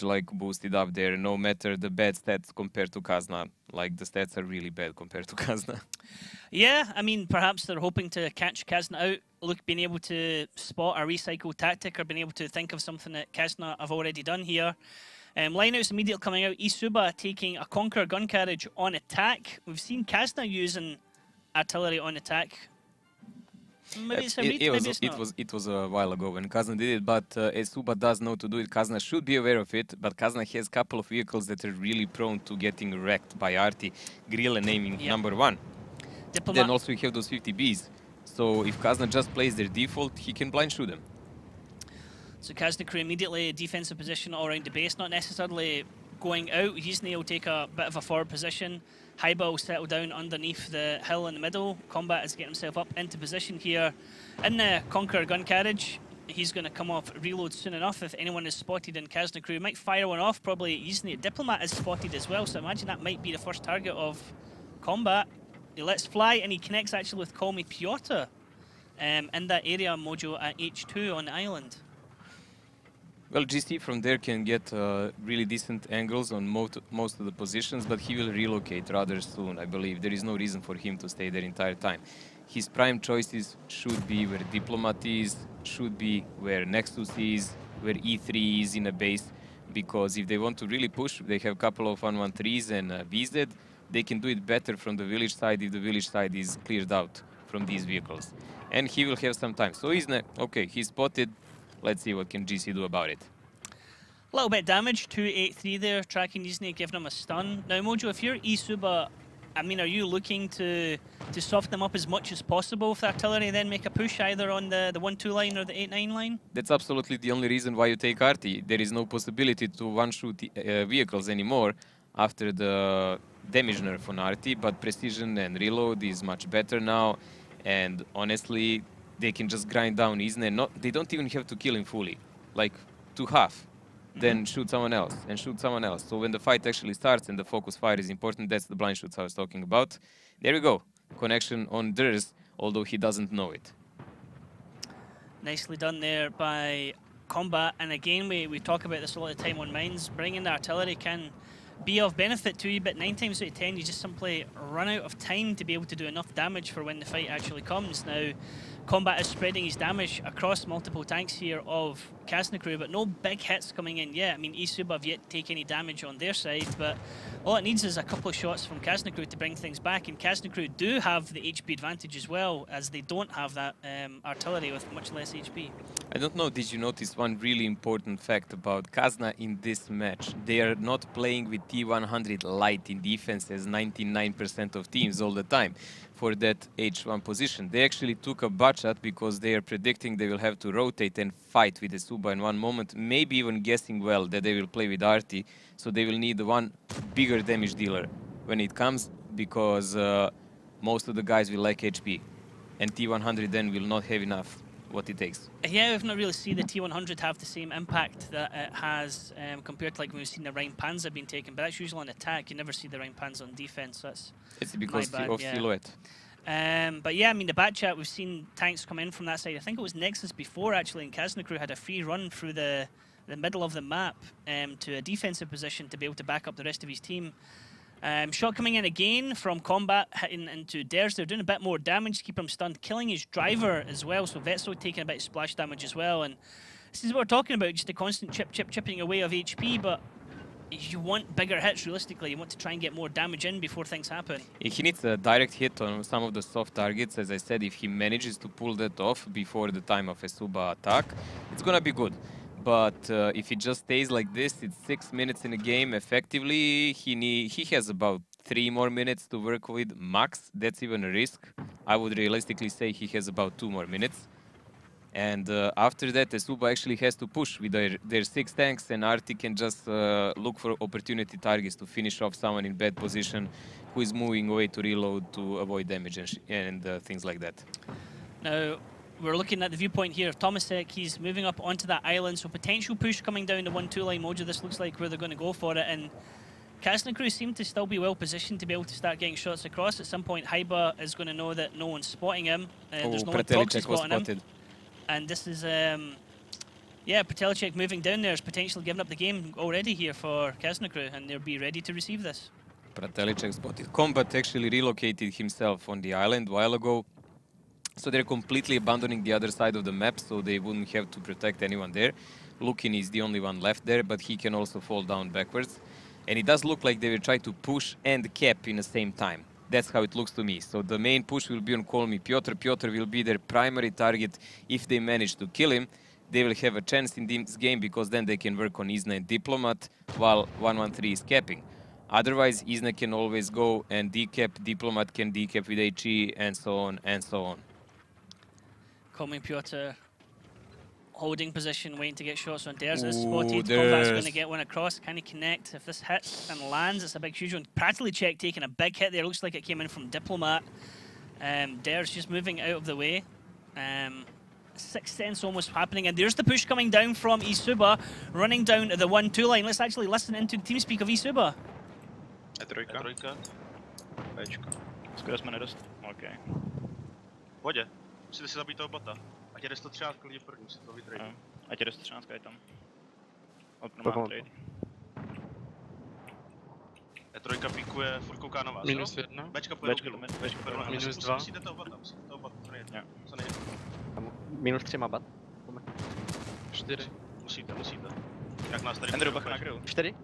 like boosted up there, no matter the bad stats compared to Kazna. Like the stats are really bad compared to Kazna. Yeah, I mean, perhaps they're hoping to catch Kazna out. Look, being able to spot a recycle tactic or being able to think of something that Kazna have already done here. Lineouts immediately coming out. eSuba taking a Conqueror gun carriage on attack. We've seen Kazna using artillery on attack. Maybe it's a read, maybe it's not. It was a while ago when Kazna did it, but eSuba does know to do it. Kazna should be aware of it, but Kazna has a couple of vehicles that are really prone to getting wrecked by Arty. Grille naming #1. Then also you have those 50Bs. So if Kazna just plays their default, he can blind shoot them. So Kazna crew immediately defensive position all around the base, not necessarily going out. Yzny will take a bit of a forward position. Haiba will settle down underneath the hill in the middle. Combat is getting himself up into position here in the Conqueror gun carriage. He's going to come off reload soon enough if anyone is spotted in Kazna crew. Might fire one off, probably Yzny. Diplomat is spotted as well, so imagine that might be the first target of combat. He lets fly and he connects actually with Call Me Piotr in that area mojo at H2 on the island. Well, GC from there can get really decent angles on most of the positions, but he will relocate rather soon, I believe. There is no reason for him to stay there the entire time. His prime choices should be where Diplomat is, should be where Nexus is, where E3 is in a base, because if they want to really push, they have a couple of 113s and VZ, they can do it better from the village side if the village side is cleared out from these vehicles. And he will have some time. So okay, he's spotted. Let's see what can GC do about it. A little bit of damage, 283 there, tracking Yzny, giving him a stun. Now, Mojo, if you're eSuba, I mean, are you looking to soften them up as much as possible with the artillery and then make a push either on the 1-2 line or the 8-9 line? That's absolutely the only reason why you take Arty. There is no possibility to one-shoot vehicles anymore after the damage nerf on Arty, but precision and reload is much better now. And honestly, they can just grind down Yzny. They don't even have to kill him fully, like to half. Then shoot someone else and shoot someone else. So when the fight actually starts and the focus fire is important, that's the blind shoots I was talking about. There we go. Connection on theirs, although he doesn't know it. Nicely done there by Combat. And again, we talk about this a lot of the time on Mines. Bringing the artillery can be of benefit to you, but 9 times out of 10, you just simply run out of time to be able to do enough damage for when the fight actually comes. Now, Combat is spreading his damage across multiple tanks here of Kazna crew, but no big hits coming in yet. I mean, eSuba have yet to take any damage on their side, but all it needs is a couple of shots from Kazna crew to bring things back, and Kazna crew do have the HP advantage as well, as they don't have that artillery with much less HP. I don't know, did you notice one really important fact about Kazna in this match? They are not playing with T100 light in defense as 99% of teams all the time for that H1 position. They actually took a butshot because they are predicting they will have to rotate and fight with eSuba in one moment, maybe even guessing well that they will play with Arty, so they will need one bigger damage dealer when it comes, because most of the guys will lack HP, and T100 then will not have enough what it takes. Yeah, we've not really seen the T100 have the same impact that it has compared to like when we've seen the Rhine Panzer being taken, but that's usually on attack. You never see the Rhine Panzer on defense. So it's because of silhouette. But yeah, I mean, the back chat, we've seen tanks come in from that side. I think it was Nexus before, actually, and Kazna crew had a free run through the middle of the map to a defensive position to be able to back up the rest of his team. Shot coming in again from Combat, hitting into Ders. They're doing a bit more damage to keep him stunned, killing his driver as well. So Vetso taking a bit of splash damage as well. And this is what we're talking about, just the constant chipping away of HP. But you want bigger hits, realistically. You want to try and get more damage in before things happen. He needs a direct hit on some of the soft targets. As I said, if he manages to pull that off before the time of eSuba attack, it's gonna be good. But if it just stays like this, it's 6 minutes in a game. Effectively, he has about 3 more minutes to work with max. That's even a risk. I would realistically say he has about 2 more minutes. And after that, eSuba actually has to push with their 6 tanks, and Arty can just look for opportunity targets to finish off someone in bad position who is moving away to reload to avoid damage and things like that. Now, we're looking at the viewpoint here of Tomasek. He's moving up onto that island, so potential push coming down the 1-2 line mojo. This looks like where they're going to go for it, and Kazna crew seem to still be well positioned to be able to start getting shots across. At some point, Haiba is going to know that no one's spotting him. There's no one proxy spotting him. And this is Yeah, Patelicek moving down there is potentially giving up the game already here for Kazna crew, and they'll be ready to receive this. Patelicek spotted Combat, actually relocated himself on the island a while ago. So they're completely abandoning the other side of the map, so they wouldn't have to protect anyone there. Lukin is the only one left there, but he can also fall down backwards. And it does look like they will try to push and cap in the same time. That's how it looks to me. So the main push will be on Call Me Piotr. Piotr will be their primary target. If they manage to kill him, they will have a chance in this game, because then they can work on Isna and Diplomat while 113 is capping. Otherwise, Isna can always go and decap, Diplomat can decap with HE, and so on and so on. Call Me Piotr holding position, waiting to get shots on Dares. Is spotted. Combat's going to get one across. Can he connect? If this hits and lands, it's a big huge one. Patelicek taking a big hit there. Looks like it came in from Diplomat. Dares just moving out of the way. Sixth Sense almost happening, and there's the push coming down from eSuba, running down to the 1-2 line. Let's actually listen into the TeamSpeak of eSuba. E3. Bčko. Skoro jsme nedost. OK. Pohodě. Musíte si zabít toho bota. Ať jde 113 lidi první, musíte to vytrade. Ať jde 113 je tam. Mám trade. E3 píkuje, furt kouká na vás, Minus 1. Bčka půjde Minus 2. Musíte toho bota, co nejde. Minus 3 má bat. 4. Musíte. Jak nás tady Andrew, bach na grill. 4.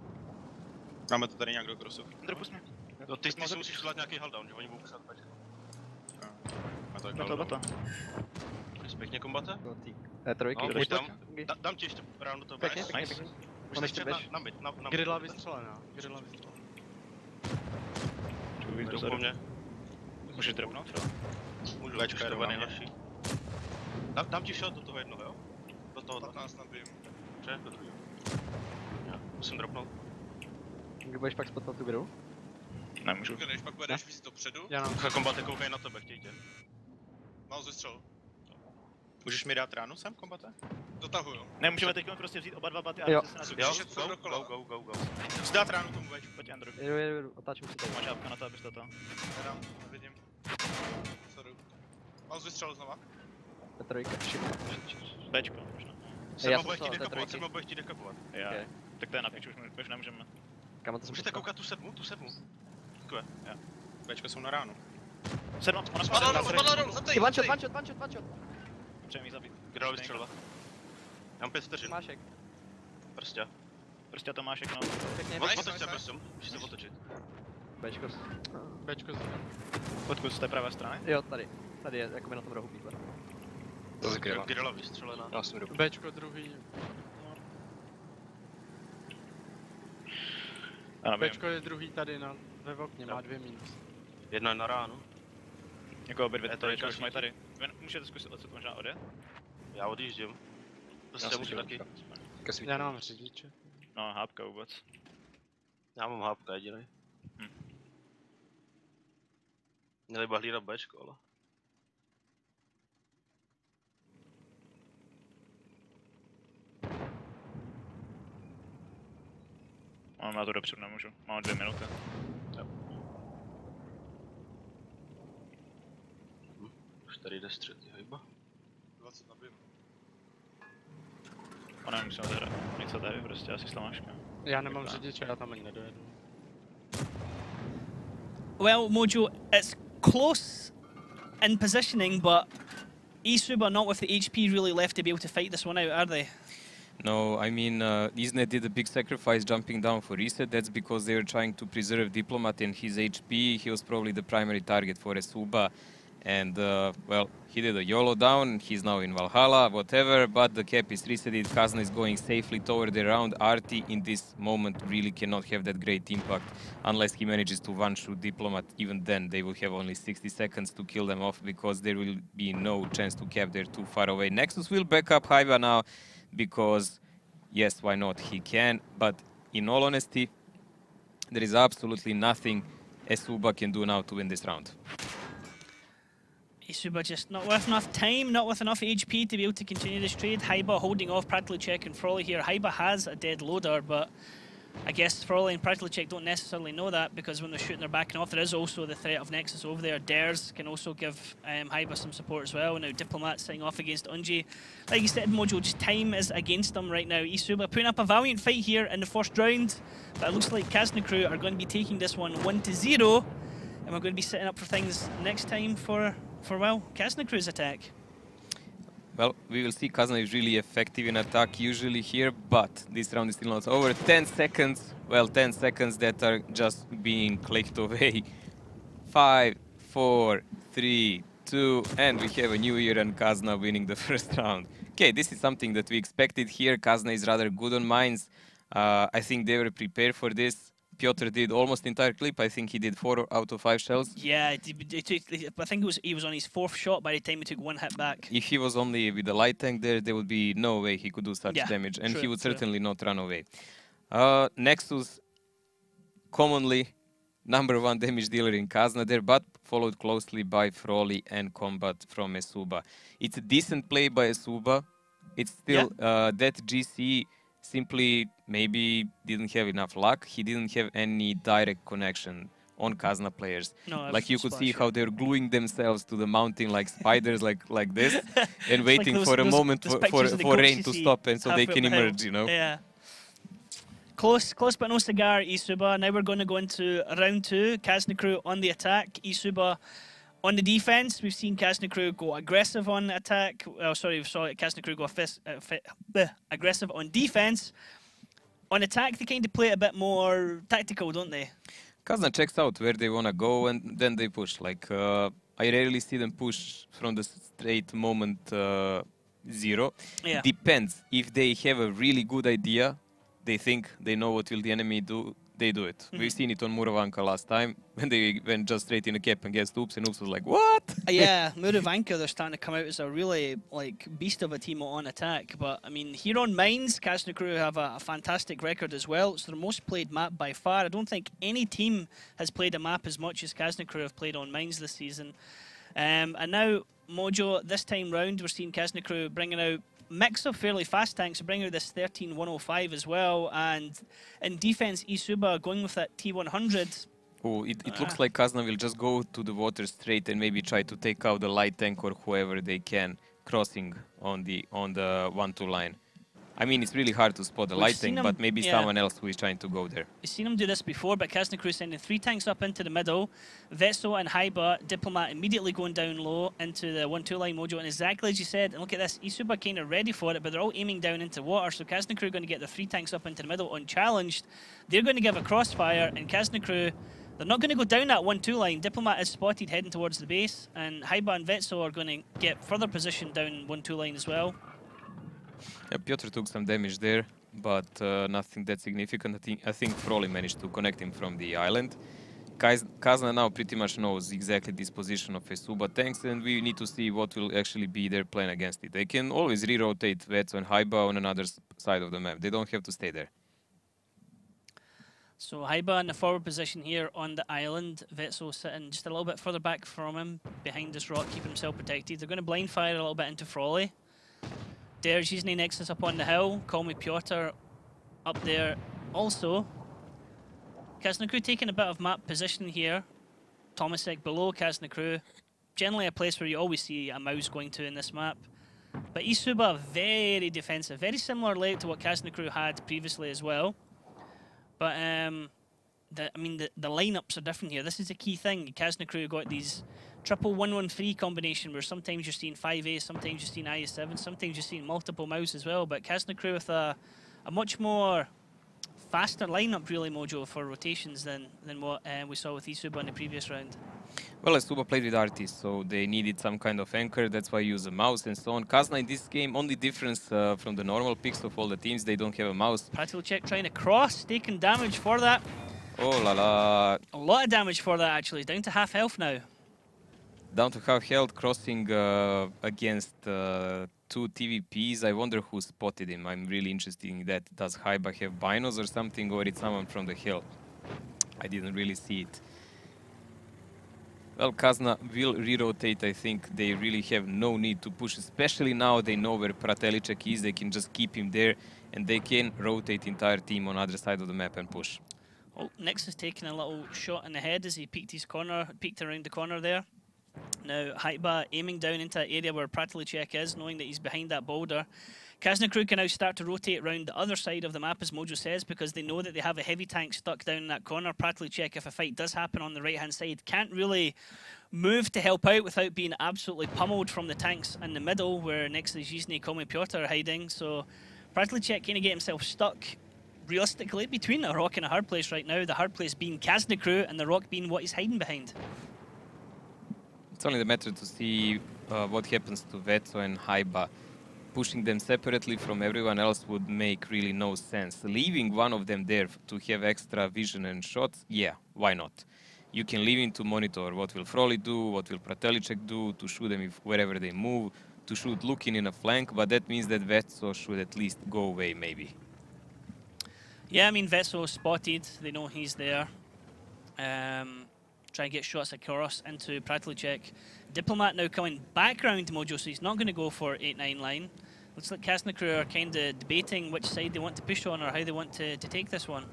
Máme to tady nějak do krosu. Andrew, pust mě. No, ty si musíš dělat nějaký helldown, že oni budou psát Bčka. Na to bata. Pěkně kombate? E3. Dám ti ještě ráno toho Pěkně. Můžeš ještě na byt. Grilla vystřelená. Jdou po mně. Můžeš dropnout třeba? Můžu, Bčka je nejlepší. Dám ti shot do toho jednoho, jo? Do toho 15 nabijím. Dobře, do druhého. Musím dropnout. Kdy budeš pak spotovat tu grillu? Nemůžu. Když pak budeš víc dopředu, Já nám Kombate koukají na tebe, chtějí tě. mám zestřel. Můžeš mi dát ránu sem, kombate? Dotahuju. Ne, můžeme teď prostě vzít oba dva baty a Jo. se na to. Jo, Můžeš jet dokola. go. Chci dát ránu tomu Bčku. Pojď Andrew. Jedu, otáčím si tady. Máš jápka na to, abys to. Nedám, vidím. Sorry. Mám zestřel znova. E3. Bčko možná. Sedmo bude chtít dekapovat. Já. Tak to je na pič, už nemůžeme. Kam to Můžete koukat tu sedmu? Takové, jo. Bčka jsou na ránu. 7, ona Spadla dolů, zabtej! One shot. Potřebujeme jí zabít. Kdo vystřelila? Já mám 5 vteřin. Mášek. Prostě to máš no. Pěkně. Otoč se, prosím. Můžeš se otočit. Bčko. Podkud z té pravé strany? Jo, tady je, jako na tom rohu pítle. To je Grilla vystřelená. Já jsem Bčko druhý. Bčko je druhý tady ve okně, má 2 minus. Jedna je na ránu. Jako obě dvě tady, už mají tady. Můžete zkusit odset možná odjet? Já odjíždím. Prostě můžu taky. Já nemám řidiče. No, hápka vůbec. Já mám hápka jedinej. Měli by hlídat Bčko, ale... Já to dopředu nemůžu, mám 2 minuty. Jo. Už tady jde střed, hejba. 20 nabijím. Ona musíme zahrát něco tady, prostě asi slamáška. Já nemám řidiče, já tam ani nedojedu. Well, Mojo, it's close in positioning, but eSuba not with the HP really left to be able to fight this one out, are they? No, I mean, Isna did a big sacrifice jumping down for reset. That's because they were trying to preserve Diplomat and his HP. He was probably the primary target for eSuba. And, well, he did a YOLO down. He's now in Valhalla, whatever. But the cap is resetted. Kazna is going safely toward the round. Arti in this moment really cannot have that great impact unless he manages to one-shoot Diplomat. Even then, they will have only 60 seconds to kill them off because there will be no chance to cap. They're too far away. Nexus will back up Haiba now. Because, yes, why not? He can, but in all honesty, there is absolutely nothing eSuba can do now to win this round. eSuba just not with enough time, not with enough HP to be able to continue this trade. Haiba holding off Patelicek and Frawley here. Haiba has a dead loader, but I guess Frawley and Practically don't necessarily know that, because when they're shooting, they're backing off. There is also the threat of Nexus over there. Dares can also give Hyba some support as well. Now Diplomat sitting off against Unji. Like you said, Mojo, just time is against them right now. eSuba putting up a valiant fight here in the first round, but it looks like Kazna crew are going to be taking this one 1-0, and we're going to be setting up for things next time for well, Kazna crew's attack. Well, we will see. Kazna is really effective in attack usually here, but this round is still not over. 10 seconds, well, 10 seconds that are just being clicked away. 5, 4, 3, 2, and we have a new year and Kazna winning the first round. Okay, this is something that we expected here. Kazna is rather good on mines. I think they were prepared for this. Piotr did almost the entire clip. I think he did 4 out of 5 shells. Yeah, I think he was on his 4th shot by the time he took 1 hit back. If he was only with the light tank there would be no way he could do such damage, and he would certainly not run away. Nexus, commonly #1 damage dealer in Kazna there, but followed closely by Frawley and Combat from eSuba. It's a decent play by eSuba. It's still that GC simply maybe didn't have enough luck. He didn't have any direct connection on Kazna players. No, like you could see how they're gluing themselves to the mountain like spiders, like this, and waiting like for a moment for rain to stop, and so they can emerge, you know. Yeah. Close but no cigar, eSuba. Now we're going to go into round 2. Kazna crew on the attack, eSuba on the defense. We've seen Kazna crew go aggressive on attack. Oh, sorry, we saw Kazna crew go aggressive on defense. On attack, they kind of play it a bit more tactical, don't they? Kazna checks out where they want to go, and then they push. Like, I rarely see them push from the straight moment 0. Yeah. Depends. If they have a really good idea, they think they know what will the enemy do, they do it. We've seen it on Muravanka last time, when they went just straight in a cap against Oops, and Oops was like, what? Yeah, Muravanka, they're starting to come out as a really beast of a team on attack. But, I mean, here on Mines, Kazna crew have a fantastic record as well. It's their most played map by far. I don't think any team has played a map as much as Kazna crew have played on Mines this season. And now, Mojo, this time round, we're seeing Kazna crew bringing out mix of fairly fast tanks, bring out this 13105 as well, and in defense, eSuba going with that T100. Oh, it looks like Kazna will just go to the water straight and maybe try to take out the light tank or whoever they can crossing on the 1-2 line. I mean, it's really hard to spot the light tank, but maybe someone else who is trying to go there. We've seen him do this before, but Kazna crew sending 3 tanks up into the middle. Vetso and Hyba, Diplomat immediately going down low into the 1-2 line, Mojo. And exactly as you said, and look at this, eSuba kind of ready for it, but they're all aiming down into water. So Kazna crew going to get the 3 tanks up into the middle unchallenged. They're going to give a crossfire, and Kazna crew, they're not going to go down that 1-2 line. Diplomat is spotted heading towards the base, and Hyba and Vetso are going to get further position down 1-2 line as well. Yeah, Piotr took some damage there, but nothing that significant. I think Frawley managed to connect him from the island. Kazna now pretty much knows exactly this position of eSuba tanks, and we need to see what will actually be their plan against it. They can always re-rotate Vetso and Hyba on another side of the map. They don't have to stay there. So Hyba in the forward position here on the island. Vetso sitting just a little bit further back from him, behind this rock, keeping himself protected. They're going to blind fire a little bit into Frawley. There's using the Nexus up on the hill. Call me Piotr up there also. Kazna crew taking a bit of map position here. Tomasek below Kazna crew. Generally a place where you always see a mouse going to in this map. But eSuba very defensive. Very similar layout to what Kazna crew had previously as well. But the lineups are different here. This is a key thing. Kazna crew got these triple 1-1-3 combination where sometimes you're seeing 5A, sometimes you're seeing IS7, sometimes you're seeing multiple mouse as well. But Kazna crew with a much more faster lineup, really, Mojo, for rotations than what we saw with eSuba in the previous round. Well, eSuba played with artists, so they needed some kind of anchor. That's why I use a mouse and so on. Kazna in this game, only difference from the normal picks of all the teams, they don't have a mouse. Practical check trying to cross, taking damage for that. Oh la la. A lot of damage for that, actually. Down to half health now. Down to half health, crossing against 2 TVPs. I wonder who spotted him. I'm really interested in that. Does Hyba have binos or something, or it's someone from the hill? I didn't really see it. Well, Kazna will re-rotate. I think they really have no need to push, especially now they know where Pratelicek is. They can just keep him there and they can rotate entire team on other side of the map and push. Oh, Nix has taken a little shot in the head as he peeked around the corner there. Now, Haiba aiming down into that area where Pratalicek is, knowing that he's behind that boulder. Kazna crew can now start to rotate around the other side of the map, as Mojo says, because they know that they have a heavy tank stuck down in that corner. Pratalicek, if a fight does happen on the right-hand side, can't really move to help out without being absolutely pummeled from the tanks in the middle, where next to Zizny, Komi, Piotr are hiding. So Pratalicek kind of get himself stuck, realistically, between a rock and a hard place right now. The hard place being Kazna crew, and the rock being what he's hiding behind. It's only the matter to see what happens to Vetso and Haiba. Pushing them separately from everyone else would make really no sense. Leaving one of them there to have extra vision and shots, yeah, why not? You can leave him to monitor what will Froli do, what will Pratalicek do, to shoot them wherever they move, to shoot looking in a flank, but that means that Vetso should at least go away, maybe. Yeah, I mean, Vetso spotted. They know he's there. Try and get shots across into Pratalicek. Diplomat now coming back round to Mojo, so he's not going to go for 8-9 line. Looks like Kazna crew are kind of debating which side they want to push on or how they want to take this one.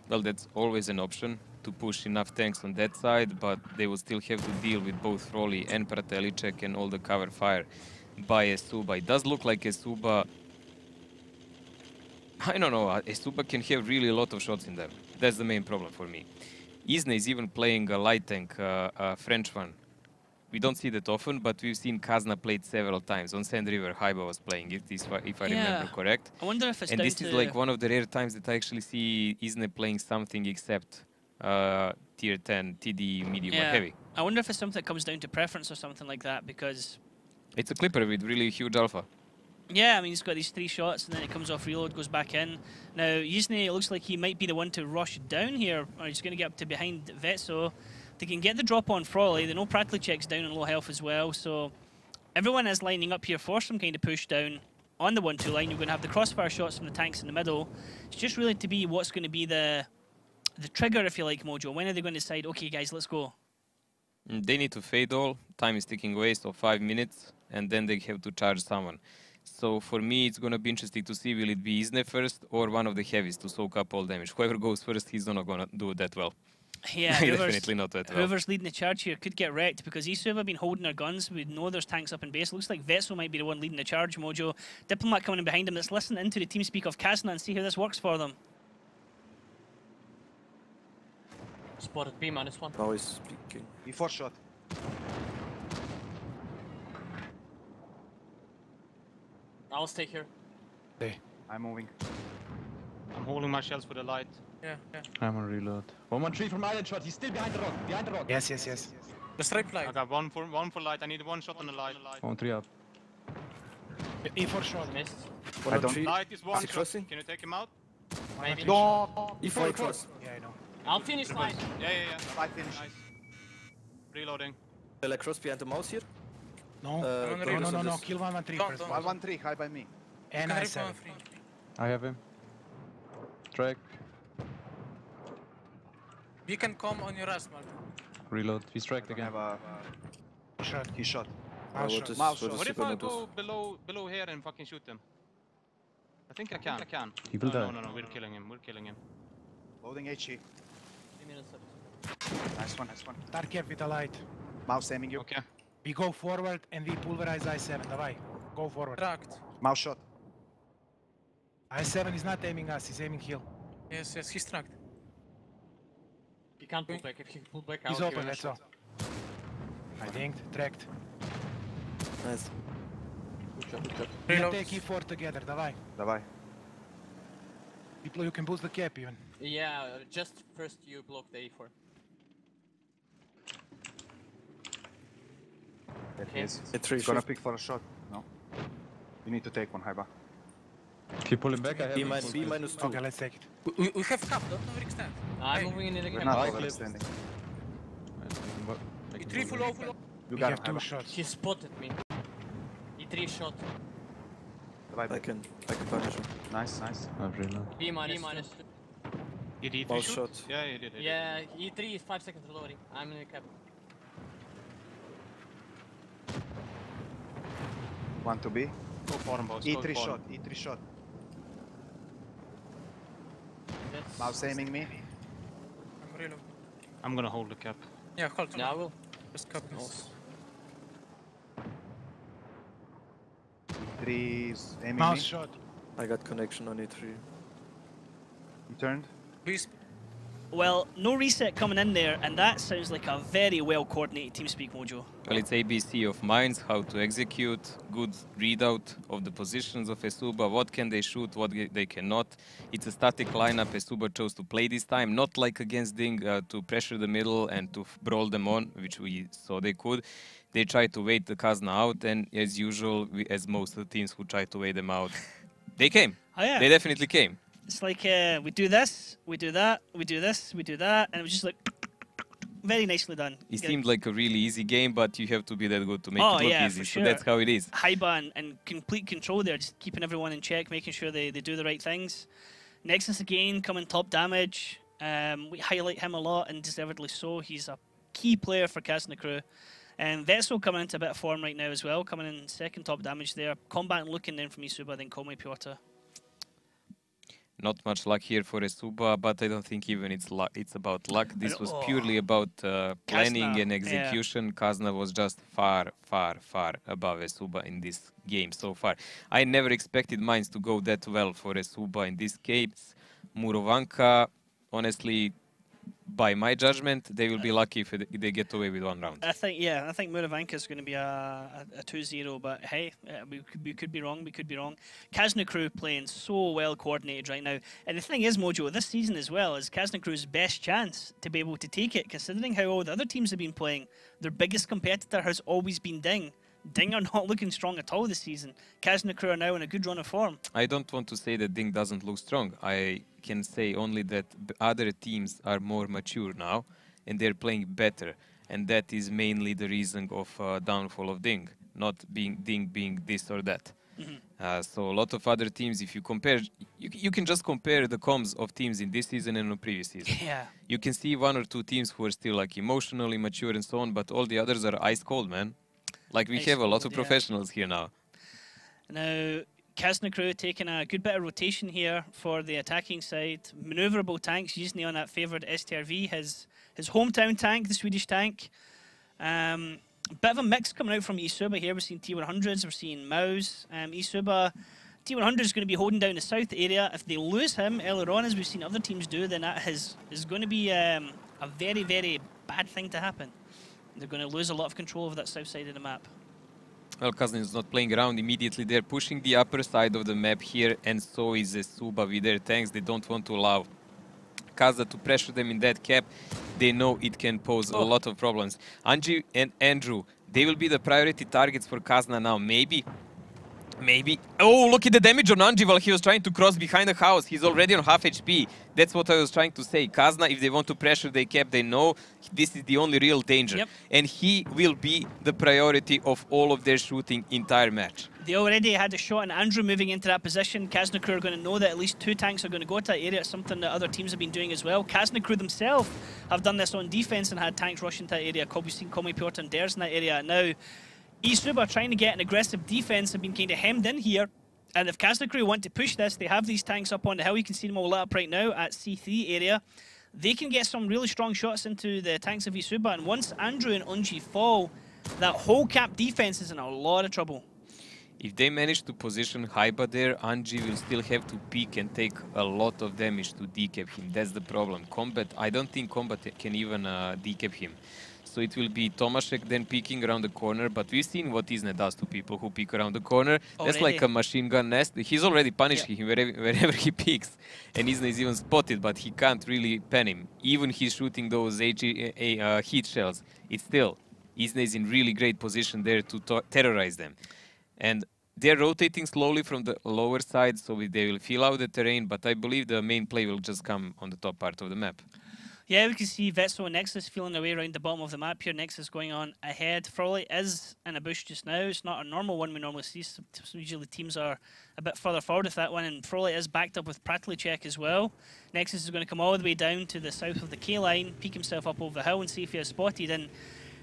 Well, that's always an option, to push enough tanks on that side, but they will still have to deal with both Froli and Pratalicek and all the cover fire by eSuba. It does look like eSuba... I don't know, eSuba can have really a lot of shots in them. That's the main problem for me. Isne is even playing a light tank, a French one. We don't see that often, but we've seen Kazna played several times. On Sand River, Haiba was playing it, if I remember correct. I wonder if it's and down this is like one of the rare times that I actually see Isne playing something except tier 10, TD, medium, or heavy. I wonder if it's something that comes down to preference or something like that, because... It's a clipper with really huge alpha. Yeah, I mean, he's got these 3 shots, and then it comes off reload, goes back in. Now, Yuzne, it looks like he might be the one to rush down here, or he's going to get up to behind Vetso. They can get the drop on Frolly. They know Pratalicek's down in low health as well, so everyone is lining up here for some kind of push down on the 1-2 line. You're going to have the crossfire shots from the tanks in the middle. It's just really to be what's going to be the trigger, if you like, Mojo. When are they going to decide, okay, guys, let's go? They need to fade all. Time is ticking away, so 5 minutes, and then they have to charge someone. So for me, it's going to be interesting to see, will it be Isne first or one of the heavies to soak up all damage. Whoever goes first, he's not going to do that well. Yeah, definitely not that well. Whoever's leading the charge here could get wrecked, because eSuba have been holding their guns. We know there's tanks up in base. Looks like Vetso might be the one leading the charge, Mojo. Diplomat coming in behind him. Let's listen into the team speak of Kazna and see how this works for them. Spotted B-1. Now he's speaking. E4 shot. I'll stay here. I'm moving. I'm holding my shells for the light. Yeah. I'm on reload. 113 from island shot. He's still behind the rock. Behind the rock. Yes. The stripe light. I got one for light. I need one shot on the light. 1-3 up. E4 shot. Missed. I don't. Light is one he shot. crossing? Can you take him out? Maybe. No. E4 cross. Yeah, I know. I'll finish light. Yeah. I finished. Nice. Reloading. Shall I cross behind the mouse here? No. No. Kill 113 first. 113, high by me. And I 7. I have him. Track. You can come on your ass, Martin. Reload. He's tracked again. Shot. He shot. Mouse shot. What if I go below here and fucking shoot them? I think I can. He will die. No, we're killing him. Loading HE. 3 minutes left. Nice one. Target with a light. Mouse aiming you. Okay. We go forward and we pulverize I7. Давай. Go forward. Tracked. Mouse shot. I7 is not aiming us, he's aiming hill. Yes, he's tracked. He can't pull back. If he pull back, He's I'll open, kill that's all. I think, tracked. Nice. Good job. We can take E4 together, давай. People, you can boost the cap even. Yeah, just first you block the A4. That is. A3 He's gonna pick for a shot. No. You need to take one, Haiba. If you pull him back, I have him. B minus 2. Okay, let's take it. We have cap, don't overextend. I'm moving in We're again. not overextending. E3 full over. You We got have two two shots. He spotted me. E3 shot. I can punish him. Nice. I've reload. B minus 2. Did he Mouse shoot? shot. Yeah, he did. Yeah, E3 is 5 seconds reloading. I'm in the cap. Want to be? Go for him, boss. Go E3 for shot, him. E3 shot. That's- Mouse aiming me. I'm reload. I'm gonna hold the cap. Yeah, hold on. Yeah, I will. Just copy this. E3 is aiming Mouse me. shot. I got connection on E3. He turned. Please. Well, no reset coming in there, and that sounds like a very well-coordinated TeamSpeak, Mojo. Well, it's ABC of minds, how to execute, good readout of the positions of eSuba, what can they shoot, what they cannot. It's a static lineup eSuba chose to play this time, not like against Ding to pressure the middle and to brawl them on, which we saw they could. They tried to wait the Kazna out, and as usual, as most of the teams who tried to wait them out, they came. Oh, yeah. They definitely came. It's like we do this, we do that, we do this, we do that, and it was just like very nicely done. It seemed like a really easy game, but you have to be that good to make it look easy. For So sure. that's how it is. Haiba and complete control there, just keeping everyone in check, making sure they do the right things. Nexus again, coming top damage. We highlight him a lot, and deservedly so. He's a key player for Kazna crew. And Vetso coming into a bit of form right now as well, coming in second top damage there. Combat looking in from eSuba, then Komai Piotr. Not much luck here for eSuba, but I don't think even it's about luck. This was purely about planning Kazna, and execution. Kazna was just far, far, far above eSuba in this game so far. I never expected mines to go that well for eSuba in this case. Murovanka, honestly, by my judgment, they will be lucky if they get away with one round. I think Murovanka is going to be a 2-0, but hey, we could be wrong, we could be wrong. Kazna crew playing so well coordinated right now. And the thing is, Mojo, this season as well is Kazna crew's best chance to be able to take it, considering how all the other teams have been playing. Their biggest competitor has always been Ding. Ding are not looking strong at all this season. Kazna crew are now in a good run of form. I don't want to say that Ding doesn't look strong. I can say only that other teams are more mature now and they're playing better. And that is mainly the reason of downfall of Ding, not Ding being this or that. So a lot of other teams, if you compare, you can just compare the comms of teams in this season and the previous season. Yeah. You can see one or two teams who are still like emotionally mature and so on, but all the others are ice cold, man. Like we have a lot of professionals here now. Now, Kazna crew taking a good bit of rotation here for the attacking side. Maneuverable tanks, usually on that favoured STRV, his hometown tank, the Swedish tank. Bit of a mix coming out from eSuba here. We're seeing T100s, we're seeing Mouse. eSuba, T100 is going to be holding down the south area. If they lose him earlier on, as we've seen other teams do, then that is going to be a very, very bad thing to happen. They're going to lose a lot of control over that south side of the map. Well, Kazna is not playing around immediately. They're pushing the upper side of the map here, and so is eSuba with their tanks. They don't want to allow Kazna to pressure them in that cap. They know it can pose a lot of problems. Anji and Andrew, they will be the priority targets for Kazna now. Maybe. Oh, look at the damage on Anji while he was trying to cross behind the house. He's already on half HP. That's what I was trying to say. Kazna, if they want to pressure their cap, they know this is the only real danger. Yep. And he will be the priority of all of their shooting entire match. They already had a shot on Andrew moving into that position. Kazna crew are going to know that at least 2 tanks are going to go to that area. It's something that other teams have been doing as well. Kazna crew themselves have done this on defense and had tanks rushing to that area. We've seen Komai Piotr and Dares in that area. Now, eSuba trying to get an aggressive defense have been kind of hemmed in here. And if Kazna crew want to push this, they have these tanks up on the hill. You can see them all lit up right now at C3 area. They can get some really strong shots into the tanks of eSuba. And once Andrew and Unji fall, that whole cap defense is in a lot of trouble. If they manage to position Haiba there, Anji will still have to peek and take a lot of damage to decap him. That's the problem. Combat, I don't think Combat can even decap him. So it will be Tomaszek then peeking around the corner, but we've seen what Isne does to people who peek around the corner. That's like a machine gun nest. He's already punishing him wherever he peeks. And Isne is even spotted, but he can't really pen him. Even he's shooting those heat shells. It's still, Isne is in really great position there to terrorize them. And they're rotating slowly from the lower side, so they will fill out the terrain, but I believe the main play will just come on the top part of the map. Yeah, we can see Vetso and Nexus feeling their way around the bottom of the map here. Nexus going on ahead. Froley is in a bush just now. It's not a normal one we normally see. So usually teams are a bit further forward with that one. And Froley is backed up with Pratleychek as well. Nexus is going to come all the way down to the south of the K line, peek himself up over the hill and see if he is spotted. And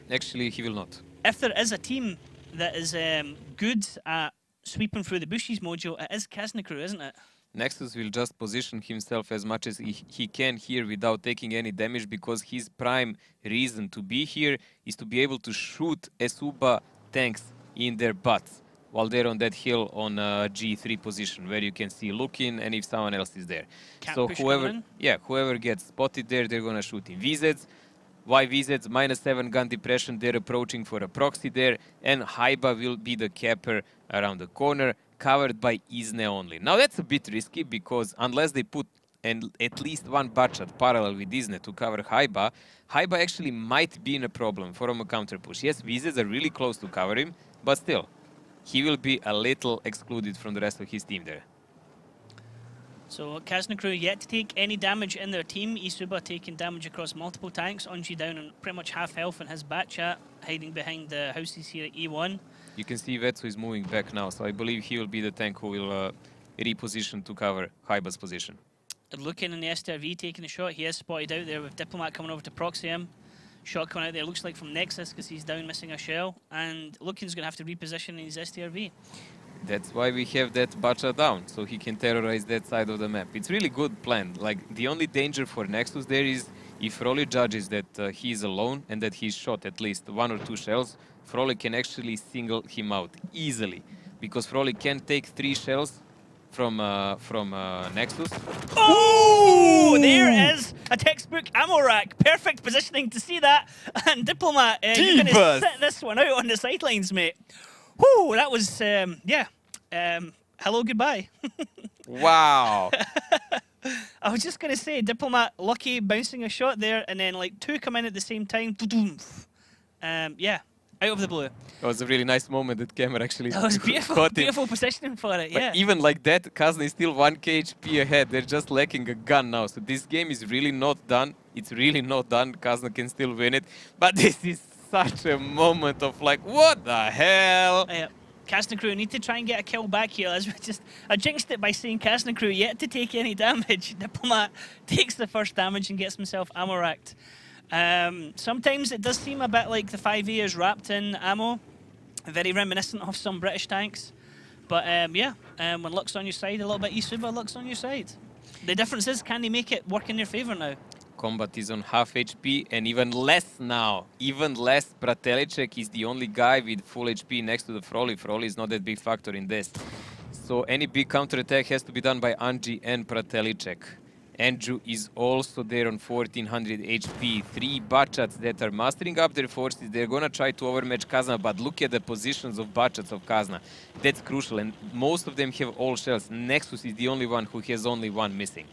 actually, he will not. If there is a team that is good at sweeping through the bushes, Mojo, it is Kazna crew, isn't it? Nexus will just position himself as much as he can here without taking any damage, because his prime reason to be here is to be able to shoot eSuba tanks in their butts while they're on that hill on G3 position, where you can see looking and if someone else is there. So whoever gets spotted there, they're gonna shoot in VZs. Why VZs? -7 gun depression, they're approaching for a proxy there, and Haiba will be the capper around the corner, covered by Isne only. Now that's a bit risky, because unless they put at least one butshot parallel with Isne to cover Haiba, Haiba actually might be in a problem from a counter push. Yes, VZs are really close to cover him, but still, he will be a little excluded from the rest of his team there. So Kazna crew yet to take any damage in their team. eSuba taking damage across multiple tanks. Unji down on pretty much half health in his Batchat, hiding behind the houses here at E1. You can see Vetsu is moving back now, so I believe he will be the tank who will reposition to cover Haiba's position. Looking in the STRV, taking a shot. He is spotted out there with Diplomat coming over to proxy him. Shot coming out there, looks like from Nexus, because he's down missing a shell. And Lookin's going to have to reposition in his STRV. That's why we have that Bacha down, so he can terrorize that side of the map. It's really good plan. Like, the only danger for Nexus there is if Frolly judges that he's alone and that he's shot at least 1 or 2 shells, Frolly can actually single him out easily, because Frolly can take 3 shells from Nexus. Oh, there is a textbook ammo rack. Perfect positioning to see that. And Diplomat, you're going to sit this one out on the sidelines, mate. Whew, that was, hello, goodbye. Wow. I was just going to say, Diplomat, lucky bouncing a shot there, and then like 2 come in at the same time. Yeah, out of the blue. That was a really nice moment that camera actually That was beautiful, beautiful positioning for it, yeah. But even like that, Kazna is still 1k HP ahead. They're just lacking a gun now. So this game is really not done. It's really not done. Kazna can still win it. But this is such a moment of like, what the hell? Yeah. Kazna crew need to try and get a kill back here. As we I jinxed it by saying Kazna crew yet to take any damage. Diplomat takes the first damage and gets himself ammo racked. Sometimes it does seem a bit like the 5A is wrapped in ammo. Very reminiscent of some British tanks. But yeah, when luck's on your side, a little bit eSuba, luck's on your side. The difference is, can they make it work in their favor now? Combat is on half HP and even less now. Even less. Pratelicek is the only guy with full HP next to the Frolly. Frolly is not that big factor in this. So any big counterattack has to be done by Anji and Pratelicek. Andrew is also there on 1400 HP. 3 Bachats that are mastering up their forces. They're gonna try to overmatch Kazna, but look at the positions of Bachats of Kazna. That's crucial, and most of them have all shells. Nexus is the only one who has only 1 missing.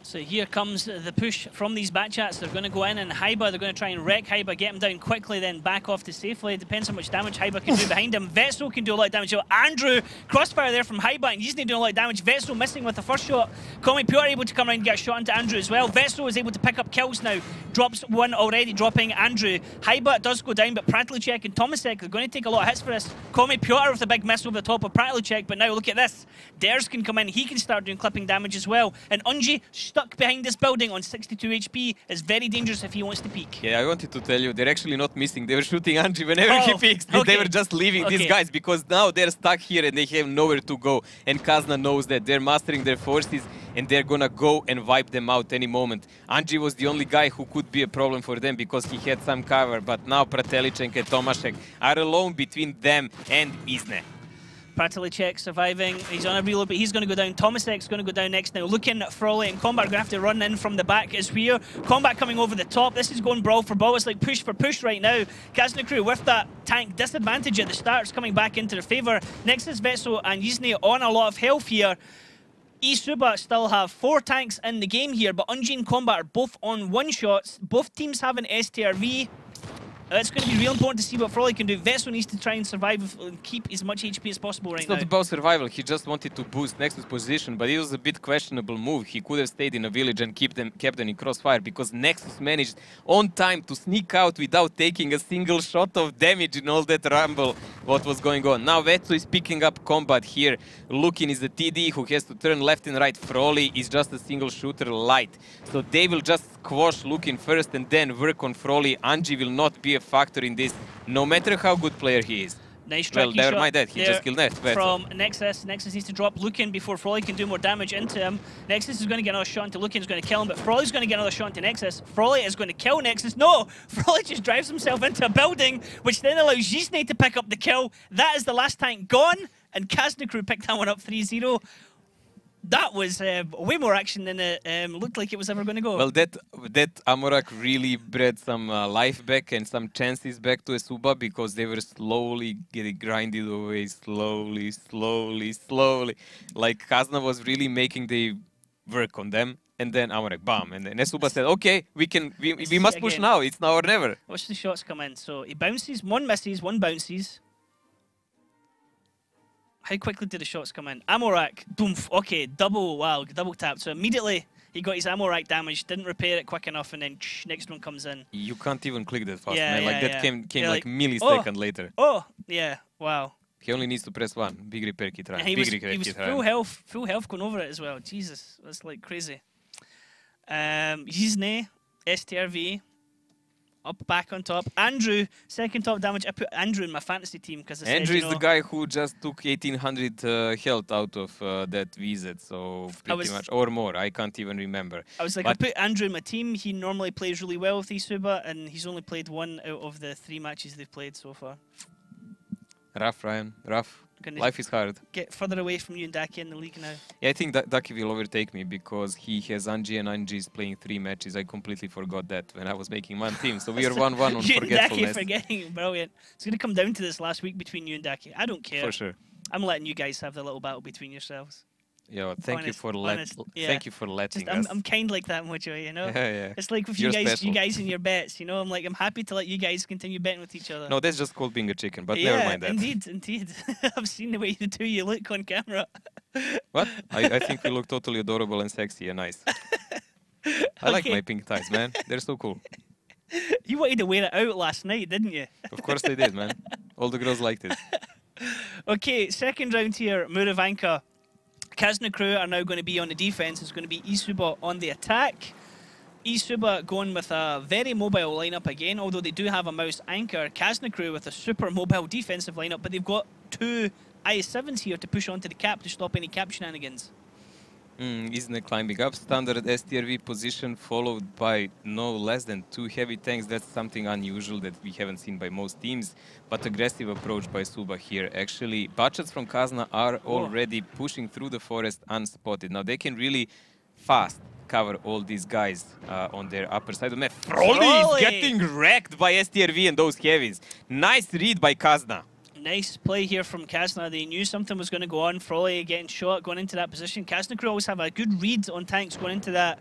So here comes the push from these Batchats. They're going to go in and Haiba, they're going to try and wreck Haiba, get him down quickly, then back off to safely. It depends how much damage Haiba can do behind him. Vetso can do a lot of damage. So Andrew, crossfire there from Haiba, and he's not doing a lot of damage. Vetso missing with the first shot. Komi Pure able to come around and get a shot into Andrew as well. Vetso is able to pick up kills now. Drops 1 already, dropping Andrew. Haiba does go down, but Pratelicek and Tomasek are going to take a lot of hits for this. Komi Pure with a big miss over the top of Pratelicek, but now look at this. Ders can come in, he can start doing clipping damage as well. And Unji, stuck behind this building on 62 HP, is very dangerous if he wants to peek. Yeah, I wanted to tell you, they're actually not missing. They were shooting Anji whenever he peeks. Okay. They were just leaving these guys, because now they're stuck here and they have nowhere to go. And Kazna knows that. They're mastering their forces and they're gonna go and wipe them out any moment. Anji was the only guy who could be a problem for them because he had some cover, but now Pratelicek and Tomasek are alone between them and Isne. Pratelicek surviving. He's on a reload, but he's going to go down. Tomasek's going to go down next now. Looking at Frolly and Combat are going to have to run in from the back as here. Combat coming over the top. This is going brawl for brawl. It's like push for push right now. Kazna crew with that tank disadvantage at the start is coming back into their favour. Nexus, Vetso and Yizne on a lot of health here. eSuba still have 4 tanks in the game here, but Unji and Combat are both on 1-shots. Both teams have an STRV. It's going to be real important to see what Frolly can do. Vetso needs to try and survive and keep as much HP as possible right now. It's not about survival. He just wanted to boost Nexus' position, but it was a bit questionable move. He could have stayed in a village and kept them in crossfire, because Nexus managed on time to sneak out without taking a single shot of damage in all that rumble what was going on. Now Vetso is picking up Combat here. Looking is the TD who has to turn left and right. Frolly is just a single shooter light. So they will just squash Looking first and then work on Frolly. Anji will not be a factor in this, no matter how good player he is. Nice striking Well, shot. never mind that. He just killed Net. From Nexus. Nexus needs to drop Lucan before Froly can do more damage into him. Nexus is going to get another shot into Lucan, is going to kill him, but Froly's going to get another shot into Nexus. Froly is going to kill Nexus. No! Froly just drives himself into a building, which then allows Gisne to pick up the kill. That is the last tank gone, and Kazna crew picked that one up 3-0. That was way more action than it looked like it was ever going to go. Well, that Amorak really bred some life back and some chances back to eSuba because they were slowly getting grinded away, slowly. Like Kazna was really making the work on them, and then Amorak, bam, and then eSuba said, "Okay, we must push now. It's now or never." Watch the shots come in. So he bounces, one misses, one bounces. How quickly did the shots come in? Ammo rack, boomf, okay, double tap. So immediately he got his ammo rack damaged, didn't repair it quick enough, and then next one comes in. You can't even click that fast, Yeah, man. Like that came like millisecond later. Oh, yeah, wow. He only needs to press one. Big repair kit run. And he was full health going over it as well. Jesus, that's like crazy. Gisne, STRV. Up back on top. Andrew, second top damage. I put Andrew in my fantasy team because Andrew is the guy who just took 1800 health out of that VZ, so pretty much, or more. I can't even remember. I was like, I put Andrew in my team. He normally plays really well with eSuba, and he's only played 1 out of the 3 matches they've played so far. Rough, Ryan. Rough. Life is hard. Get further away from you and Daki in the league now. Yeah, I think that Daki will overtake me because he has Anji and Anji is playing 3 matches. I completely forgot that when I was making one team. So we are 1-1 on you forgetfulness. And Daki forgetting, brilliant. It's going to come down to this last week between you and Daki. I don't care. For sure. I'm letting you guys have the little battle between yourselves. Yeah, well, thank you for letting us. us. I'm kind like that, Mojo, you know? Yeah. It's like with you guys and your bets, you know? I'm happy to let you guys continue betting with each other. No, that's just called being a chicken, but never mind that. Indeed. I've seen the way the two you look on camera. What? I think we look totally adorable and sexy and nice. I like my pink ties, man. They're so cool. You wanted to wear it out last night, didn't you? Of course they did, man. All the girls liked it. Okay, second round here, Muravanka. Kazna crew are now going to be on the defense. It's going to be eSuba on the attack. eSuba going with a very mobile lineup again, although they do have a mouse anchor. Kazna crew with a super mobile defensive lineup, but they've got 2 IS-7s here to push onto the cap to stop any cap shenanigans. Isn't climbing up, standard STRV position followed by no less than 2 heavy tanks. That's something unusual that we haven't seen by most teams, but aggressive approach by Suba here. Actually, Butchers from Kazna are already pushing through the forest unspotted. Now they can really fast cover all these guys on their upper side of the map. Froly is getting wrecked by STRV and those heavies. Nice read by Kazna. Nice play here from Kazna. They knew something was going to go on. Froly getting shot, going into that position. Kazna crew always have a good read on tanks going into that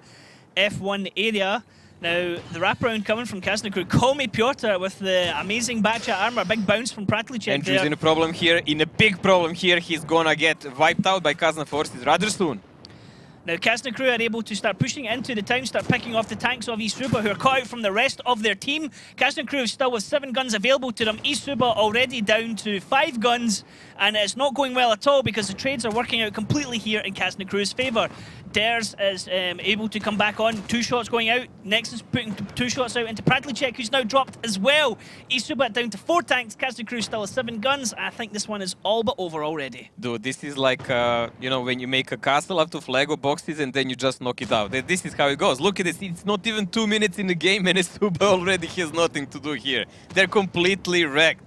F1 area. Now, the wraparound coming from Kazna crew. Call me Piotr with the amazing Batcha armor. Big bounce from Pratlicek. Andrew's in a problem here, in a big problem here. He's gonna get wiped out by Kazna forces rather soon. Now, Kazna crew are able to start pushing into the town, start picking off the tanks of eSuba, who are cut out from the rest of their team. Kazna crew is still with 7 guns available to them. eSuba already down to 5 guns, and it's not going well at all because the trades are working out completely here in Kazna crew's favour. Dares is able to come back on. 2 shots going out. Nexus putting 2 shots out into Pratlicek, who's now dropped as well. eSuba down to 4 tanks. Kazna crew still with 7 guns. I think this one is all but over already. Dude, this is like, you know, when you make a castle out of Lego boxes and then you just knock it out. This is how it goes. Look at this. It's not even 2 minutes in the game and eSuba already has nothing to do here. They're completely wrecked.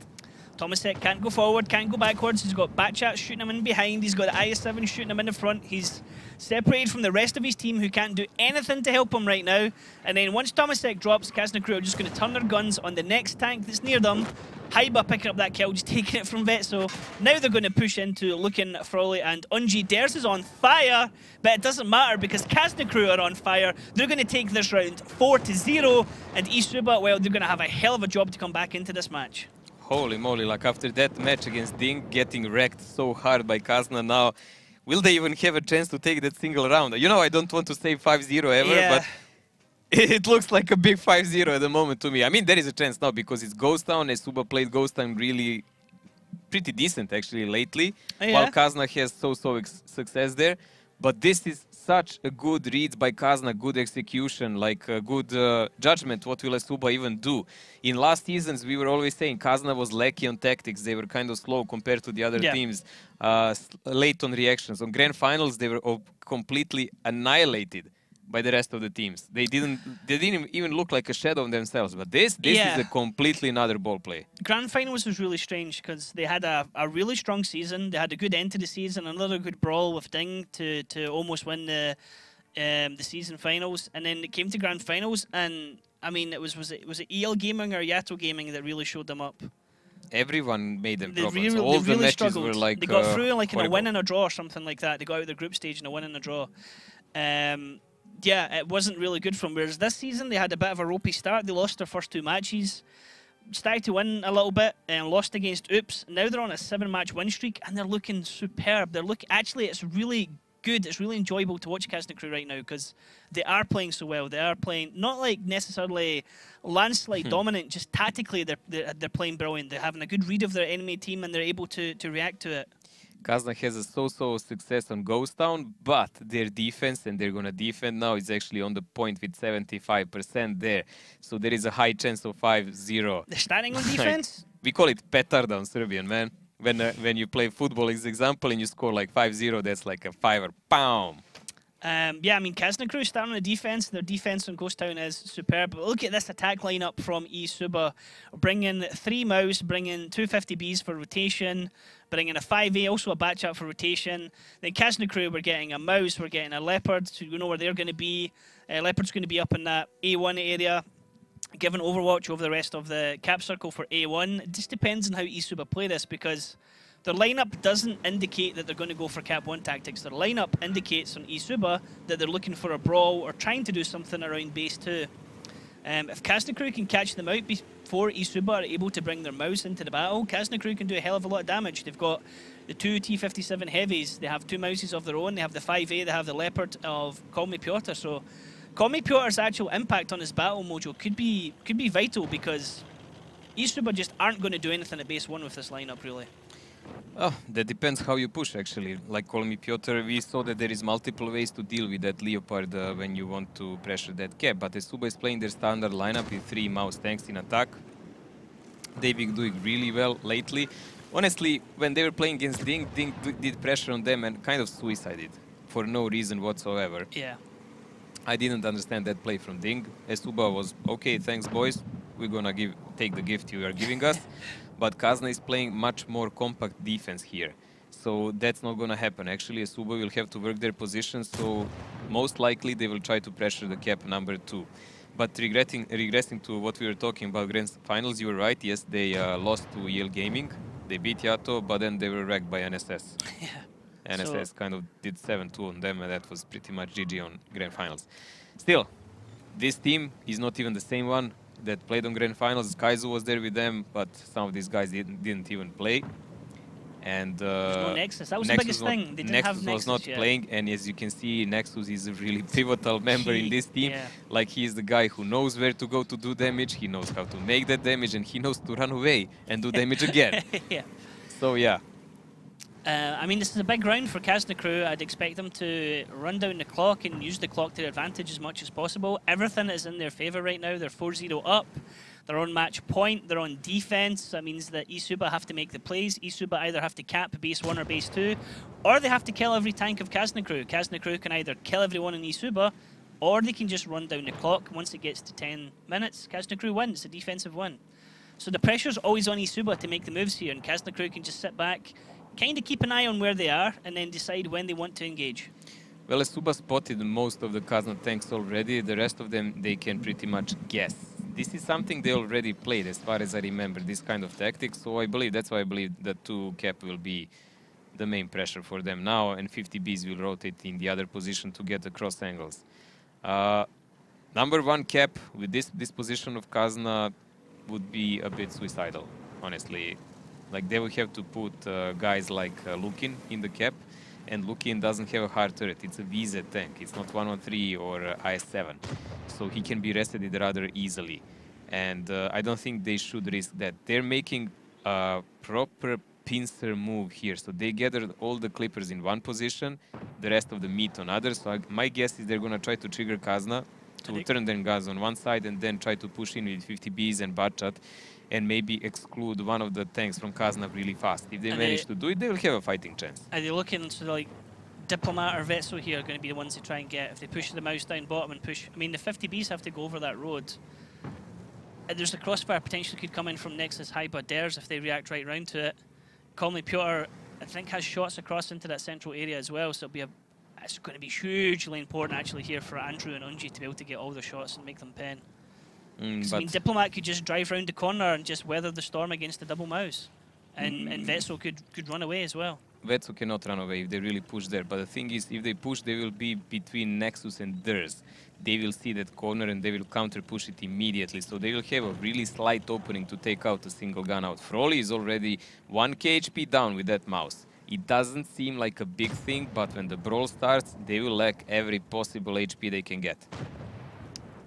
Tomasek can't go forward, can't go backwards. He's got Batchat shooting him in behind. He's got the IS-7 shooting him in the front. He's separated from the rest of his team who can't do anything to help him right now. And then once Tomasek drops, Kazna crew are just going to turn their guns on the next tank that's near them. Haiba picking up that kill, just taking it from Vetso. Now they're going to push into Lucan, Froly and Unji. Dares is on fire, but it doesn't matter because Kazna crew are on fire. They're going to take this round 4-0, and eSuba, well, they're going to have a hell of a job to come back into this match. Holy moly, like after that match against Ding, getting wrecked so hard by Kazna now, will they even have a chance to take that single round? You know, I don't want to say 5-0 ever, but it looks like a big 5-0 at the moment to me. I mean, there is a chance now because it's Ghost Town. eSuba played Ghost Town really pretty decent actually lately, while Kazna has so success there. But this is such a good reads by Kazna, good execution, like good judgment. What will eSuba even do? In last seasons, we were always saying Kazna was lacky on tactics. They were kind of slow compared to the other teams. Late on reactions. On grand finals, they were completely annihilated by the rest of the teams. They didn't even look like a shadow of themselves. But this is a completely another ball play. Grand finals was really strange because they had a really strong season. They had a good end to the season, another good brawl with Ding to almost win the season finals, and then it came to grand finals, and I mean, was it EL Gaming or Yato Gaming that really showed them up? Everyone made them problems. Really, all the really matches struggled. were like they got through like in horrible. a win and a draw or something like that. They got out of the group stage in a win and a draw. Yeah, it wasn't really good for them. Whereas this season, they had a bit of a ropey start. They lost their first 2 matches. Started to win a little bit and lost against Oops. Now they're on a 7-match win streak and they're looking superb. Actually, it's really good. It's really enjoyable to watch Kazna Crew right now because they are playing so well. They are playing not like necessarily landslide dominant, just tactically they're playing brilliant. They're having a good read of their enemy team and they're able to react to it. Kazna has a so-so success on Ghost Town, but their defense, and they're going to defend now, is actually on the point with 75% there. So there is a high chance of 5-0. They're starting on defense? We call it petarda on Serbian, man. When you play football, as example, and you score like 5-0, that's like a 5-er. Pow! Yeah, I mean, Kazna Crew starting on the defense. Their defense on Ghost Town is superb. But look at this attack lineup from eSuba. Bringing 3 Mouse, bringing 2 50Bs for rotation, bringing a 5A, also a batch up for rotation. Then Kazna Crew, we're getting a Mouse, we're getting a Leopard, so you know where they're going to be. Leopard's going to be up in that A1 area, giving Overwatch over the rest of the cap circle for A1. It just depends on how eSuba play this because their lineup doesn't indicate that they're going to go for Cap 1 tactics. Their lineup indicates on eSuba that they're looking for a brawl or trying to do something around base 2. If Kazna Crew can catch them out before eSuba are able to bring their Mouse into the battle, Kazna Crew can do a hell of a lot of damage. They've got the 2 T57 heavies, they have 2 Mouses of their own, they have the 5A, they have the Leopard of Call Me Piotr. So Call Me Piotr's actual impact on his battle mojo could be vital because eSuba just aren't going to do anything at base 1 with this lineup, really. Oh, that depends how you push, actually. Like Call Me Piotr, we saw that there is multiple ways to deal with that Leopard when you want to pressure that cap. But eSuba is playing their standard lineup with 3 Mouse tanks in attack. They've been doing really well lately. Honestly, when they were playing against Ding, Ding did pressure on them and kind of suicided for no reason whatsoever. Yeah. I didn't understand that play from Ding. eSuba was, okay, thanks boys, we're gonna take the gift you are giving us. But Kazna is playing much more compact defense here. So that's not gonna happen. Actually, eSuba will have to work their position, so most likely they will try to pressure the cap number 2. But regressing to what we were talking about grand finals, you were right. Yes, they lost to EL Gaming. They beat Yato, but then they were wrecked by NSS. Yeah. NSS kind of did 7-2 on them, and that was pretty much GG on grand finals. Still, this team is not even the same one that played on grand finals. Kaizo was there with them, but some of these guys didn't even play. And there's no Nexus. That was the biggest thing. They didn't have Nexus was not playing, and as you can see, Nexus is a really pivotal member in this team. Yeah. Like, he is the guy who knows where to go to do damage, he knows how to make that damage, and he knows to run away and do damage again. Yeah. So yeah. I mean, this is a big round for Kazna Crew. I'd expect them to run down the clock and use the clock to their advantage as much as possible. Everything is in their favour right now. They're 4-0 up. They're on match point. They're on defense. That means that eSuba have to make the plays. eSuba either have to cap base 1 or base 2, or they have to kill every tank of Kazna Crew. Kazna Crew can either kill everyone in eSuba, or they can just run down the clock. Once it gets to 10 minutes, Kazna Crew wins. It's a defensive win. So the pressure's always on eSuba to make the moves here, and Kazna Crew can just sit back, kind of keep an eye on where they are, and then decide when they want to engage. Well, eSuba spotted most of the Kazna tanks already. The rest of them, they can pretty much guess. This is something they already played, as far as I remember, this kind of tactics. So I believe, that's why I believe that 2 cap will be the main pressure for them now, and 50Bs will rotate in the other position to get the cross angles. Number 1 cap with this position of Kazna would be a bit suicidal, honestly. Like, they would have to put guys like Lukin in the cap, and Lukin doesn't have a hard turret. It's a VZ tank. It's not 113 or IS-7. So he can be rested rather easily. And I don't think they should risk that. They're making a proper pincer move here. So they gathered all the clippers in one position. the rest of the meat on others. So my guess is they're going to try to trigger Kazna to turn their guns on one side and then try to push in with 50Bs and Batchat and maybe exclude one of the tanks from Kazna really fast. If they manage to do it, they will have a fighting chance. Are they looking so like Diplomat or Vetso here are going to be the ones they try and get? If they push the mouse down bottom and push, I mean the 50Bs have to go over that road. There's a crossfire potentially could come in from Nexus, Hyba, Dares if they react right round to it. Call Me Piotr, I think, has shots across into that central area as well, so it's going to be hugely important actually here for Andrew and Unji to be able to get all the shots and make them pen. I mean, Diplomat could just drive round the corner and just weather the storm against the double mouse, and Vetso could run away as well. Vetso cannot run away if they really push there, but the thing is, if they push, they will be between Nexus and theirs. They will see that corner and they will counter-push it immediately, so they will have a really slight opening to take out a single gun out. Froley is already 1k HP down with that mouse. It doesn't seem like a big thing, but when the brawl starts, they will lack every possible HP they can get.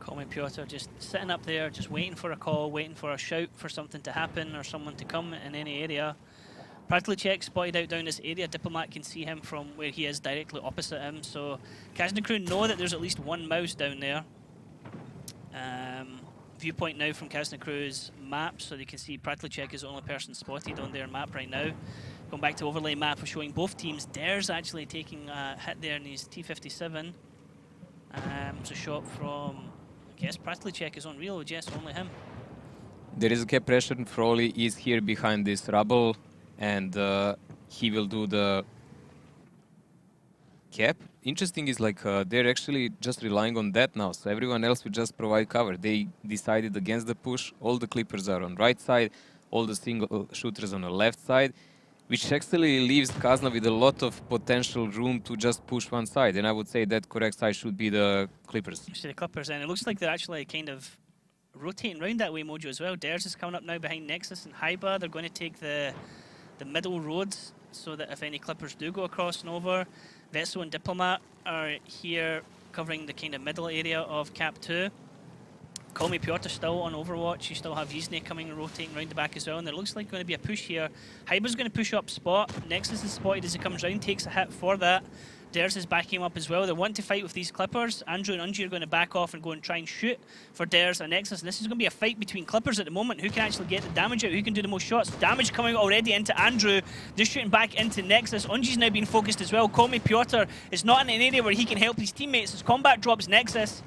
Call Me Piotr just sitting up there, just waiting for a call, waiting for a shout for something to happen or someone to come in any area. Pratlicek spotted out down this area. Diplomat can see him from where he is directly opposite him. So Kazna crew know that there's at least one mouse down there. Viewpoint now from Kazna crew's map, so they can see Pratlicek is the only person spotted on their map right now. Going back to overlay map, we're showing both teams. Dares actually taking a hit there in his T57. It's a shot from, I guess Pratlicek is on reload, yes, only him. There is a cap pressure. Froley is here behind this rubble, and he will do the cap. Interesting is like they're actually just relying on that now, so everyone else will just provide cover. They decided against the push. All the clippers are on right side, all the single shooters on the left side, which actually leaves Kazna with a lot of potential room to just push one side. And I would say that correct side should be the clippers. See the clippers, and it looks like they're actually kind of rotating around that way, Mojo, as well. Dares is coming up now behind Nexus and Hyba. They're going to take the middle roads so that if any clippers do go across and over, Vetso and Diplomat are here covering the kind of middle area of Cap 2. Call Me Piotr still on Overwatch. You still have Yizne coming and rotating around the back as well, and there looks like going to be a push here. Hyba's going to push up spot. Nexus is spotted as he comes round, takes a hit for that. Dares is backing him up as well. They want to fight with these clippers. Andrew and Unji are going to back off and go and try and shoot for Dares and Nexus. And this is going to be a fight between clippers at the moment. Who can actually get the damage out? Who can do the most shots? Damage coming already into Andrew. Just shooting back into Nexus. Unji's now being focused as well. Call Me Piotr is not in an area where he can help his teammates as combat drops Nexus.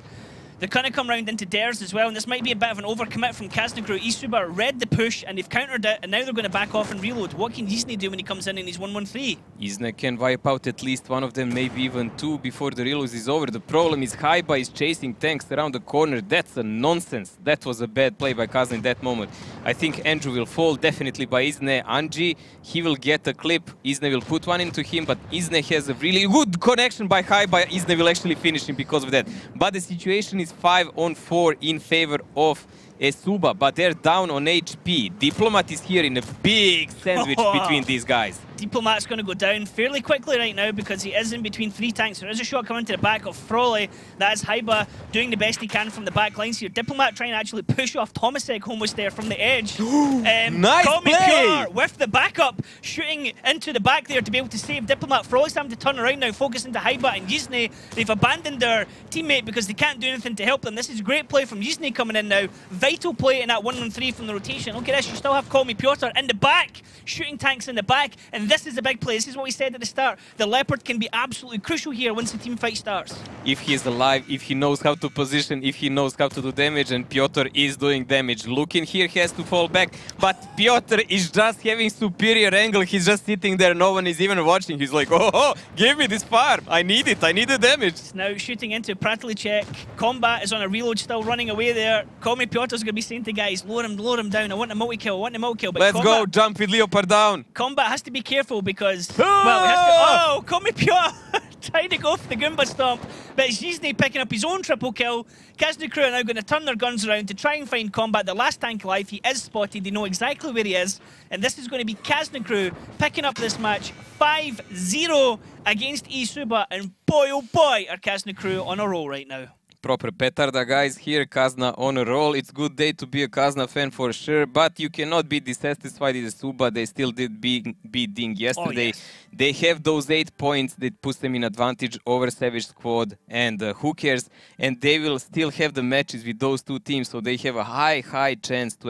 They're going to come round into Dares as well, and this might be a bit of an overcommit from Kazna crew. eSuba read the push, and they've countered it, and now they're going to back off and reload. What can Yizne do when he comes in and he's 1-1-3? Yizne can wipe out at least one of them, maybe even two, before the reload is over. The problem is Hyba is chasing tanks around the corner. That's a nonsense. That was a bad play by Kazna in that moment. I think Andrew will fall definitely by Yizne. Anji, he will get a clip. Yizne will put one into him, but Yizne has a really good connection by Hyba. Yizne will actually finish him because of that. But the situation is 5-on-4 in favor of eSuba, but they're down on HP. Diplomat is here in a big sandwich between these guys. Diplomat's going to go down fairly quickly right now because he is in between three tanks. There is a shot coming to the back of Froley. That is Hyba doing the best he can from the back lines here. Diplomat trying to actually push off Tomasek almost there from the edge. Nice play! With the backup, shooting into the back there to be able to save Diplomat. Froley's having to turn around now, focus into Hyba and Yizne. They've abandoned their teammate because they can't do anything to help them. This is great play from Yizne coming in now. Vital play in that 1-on-3 from the rotation. Look at this, you still have Call Me Piotr in the back, shooting tanks in the back, and this is a big play. This is what we said at the start. The Leopard can be absolutely crucial here once the team fight starts. If he is alive, if he knows how to position, if he knows how to do damage, and Piotr is doing damage. Lukin here has to fall back, but Piotr is just having superior angle. He's just sitting there, no one is even watching. He's like, oh, give me this farm. I need it, I need the damage. It's now shooting into Pratlicek. Combat is on a reload, still running away there. Call Me Piotr's going to be saying to guys, lower him down. I want a multi-kill, I want a multi-kill. Let's go, jump with Leopard down. Combat has to be careful because, well, he has to, oh, Call Me Piotr trying to go for the Goomba Stomp, but it's Yizne picking up his own triple kill. Kazna crew are now going to turn their guns around to try and find Combat, the last tank alive. He is spotted, they know exactly where he is, and this is going to be Kazna crew picking up this match 5-0 against eSuba, and boy oh boy are Kazna crew on a roll right now. Proper petarda, guys. Here, Kazna on a roll. It's good day to be a Kazna fan for sure, but you cannot be dissatisfied with eSuba. They still did beat Ding yesterday. Oh, yes. They have those 8 points that puts them in advantage over Savage Squad and Who Cares, and they will still have the matches with those two teams, so they have a high chance to